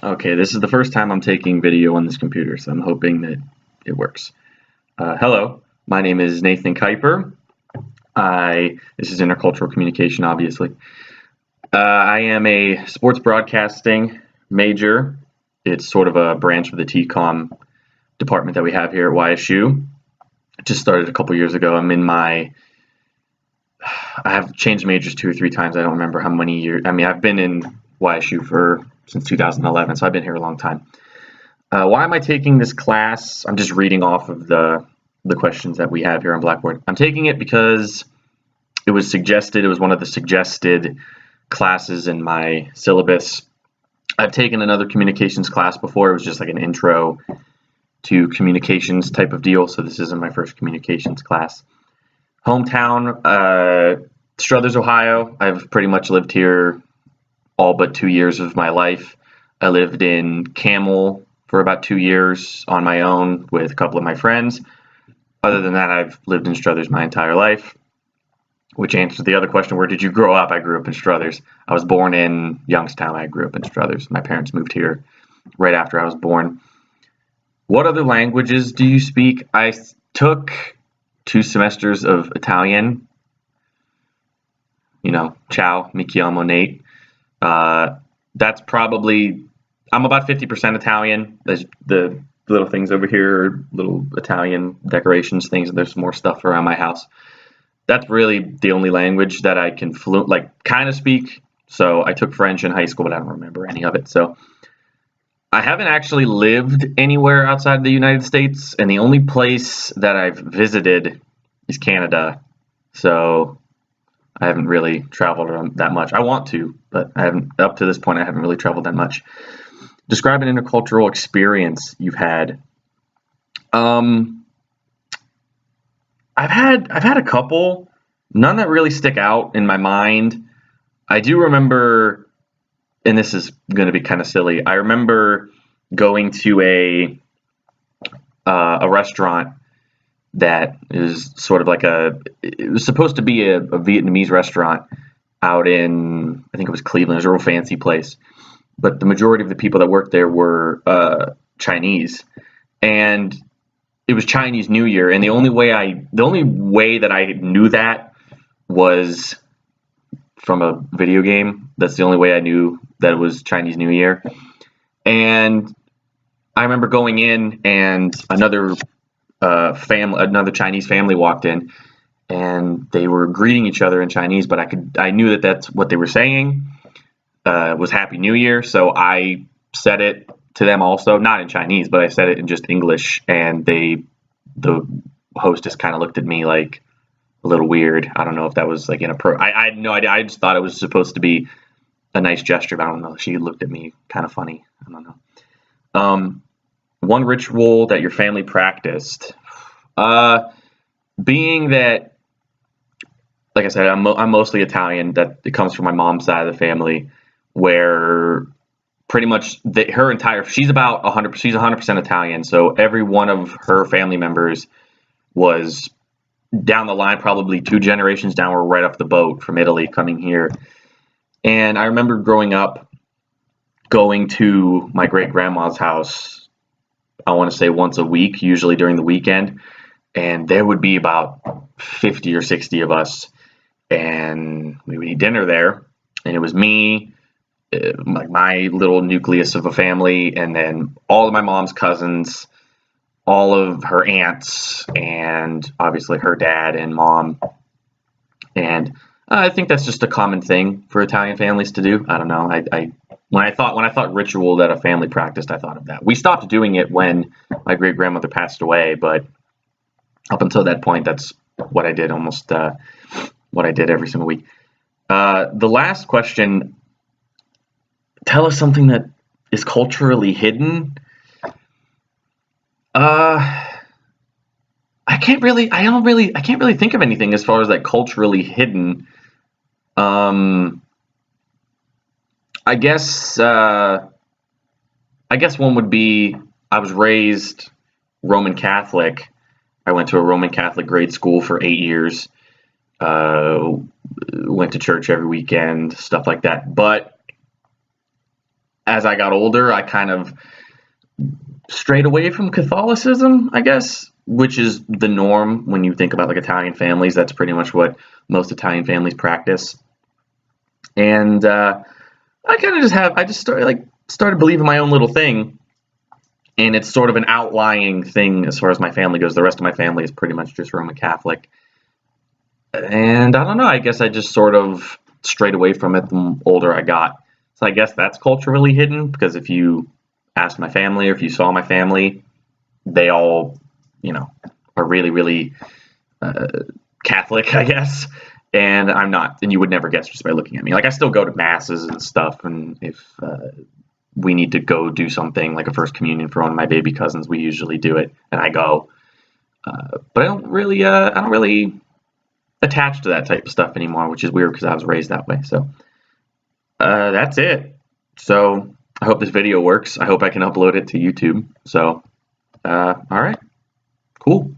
Okay, this is the first time I'm taking video on this computer, so I'm hoping that it works. Hello, my name is Nathan Kuiper. This is intercultural communication, obviously. I am a sports broadcasting major. It's sort of a branch of the TCOM department that we have here at YSU. It just started a couple years ago. I have changed majors 2 or 3 times. I don't remember how many years. I've been in YSU since 2011, so I've been here a long time. Why am I taking this class? I'm just reading off of the questions that we have here on Blackboard. I'm taking it because it was suggested. It was one of the suggested classes in my syllabus. I've taken another communications class before. It was just like an intro to communications type of deal, so this isn't my first communications class. Hometown, Struthers, Ohio. I've pretty much lived here all but 2 years of my life. I lived in Camel for about 2 years on my own with a couple of my friends. Other than that, I've lived in Struthers my entire life, which answers the other question, where did you grow up? I grew up in Struthers. I was born in Youngstown. I grew up in Struthers. My parents moved here right after I was born. What other languages do you speak? I took 2 semesters of Italian. Ciao, mi chiamo Nate. That's probably, I'm about 50% Italian. There's the little things over here, little Italian decorations, things, and there's more stuff around my house. That's really the only language that I can kind of speak. So I took French in high school, but I don't remember any of it. So I haven't actually lived anywhere outside the United States, and the only place that I've visited is Canada. So I haven't really traveled around that much. I want to, but up to this point, I haven't really traveled that much. Describe an intercultural experience you've had. I've had a couple, none that really stick out in my mind. I do remember, and this is going to be kind of silly, I remember going to a restaurant that is sort of like it was supposed to be a Vietnamese restaurant out in, I think it was Cleveland. It was a real fancy place, but the majority of the people that worked there were Chinese, and it was Chinese New Year, and the only way that I knew that was from a video game. That's the only way I knew that it was Chinese New Year. And I remember going in, and another Chinese family walked in, and they were greeting each other in Chinese, but I knew that that's what they were saying, was Happy New Year. So I said it to them also, not in Chinese, but I said it in just English, and the hostess kind of looked at me like a little weird. I don't know if that was like I had no idea. I just thought it was supposed to be a nice gesture, but I don't know. She looked at me kind of funny. I don't know. One ritual that your family practiced. Being that, like I said, I'm mostly Italian. That it comes from my mom's side of the family, where pretty much she's about 100%. She's 100% Italian. So every one of her family members was down the line, probably 2 generations down, were right off the boat from Italy coming here. And I remember growing up, going to my great grandma's house, I want to say once a week, usually during the weekend. And there would be about 50 or 60 of us, and we would eat dinner there. And it was me, like my little nucleus of a family, and then all of my mom's cousins, all of her aunts, and obviously her dad and mom. And I think that's just a common thing for Italian families to do. I don't know. When I thought ritual that a family practiced, I thought of that. We stopped doing it when my great grandmother passed away, but up until that point, that's what I did what I did every single week. The last question, tell us something that is culturally hidden. I can't really think of anything as far as like culturally hidden. I guess one would be, I was raised Roman Catholic. I went to a Roman Catholic grade school for 8 years. Went to church every weekend, stuff like that. But as I got older, I kind of strayed away from Catholicism, I guess, which is the norm when you think about like Italian families. That's pretty much what most Italian families practice. And I kind of just started believing my own little thing, and it's sort of an outlying thing as far as my family goes. The rest of my family is pretty much just Roman Catholic, and I don't know. I guess I just sort of strayed away from it the older I got. So I guess that's culturally hidden, because if you asked my family or if you saw my family, they all, are really, really Catholic, I guess. And I'm not, and you would never guess just by looking at me. Like, I still go to masses and stuff, and if we need to go do something like a first communion for one of my baby cousins, we usually do it, and I go. But I don't really attach to that type of stuff anymore, which is weird because I was raised that way. So that's it. So I hope this video works. I hope I can upload it to YouTube. So all right, cool.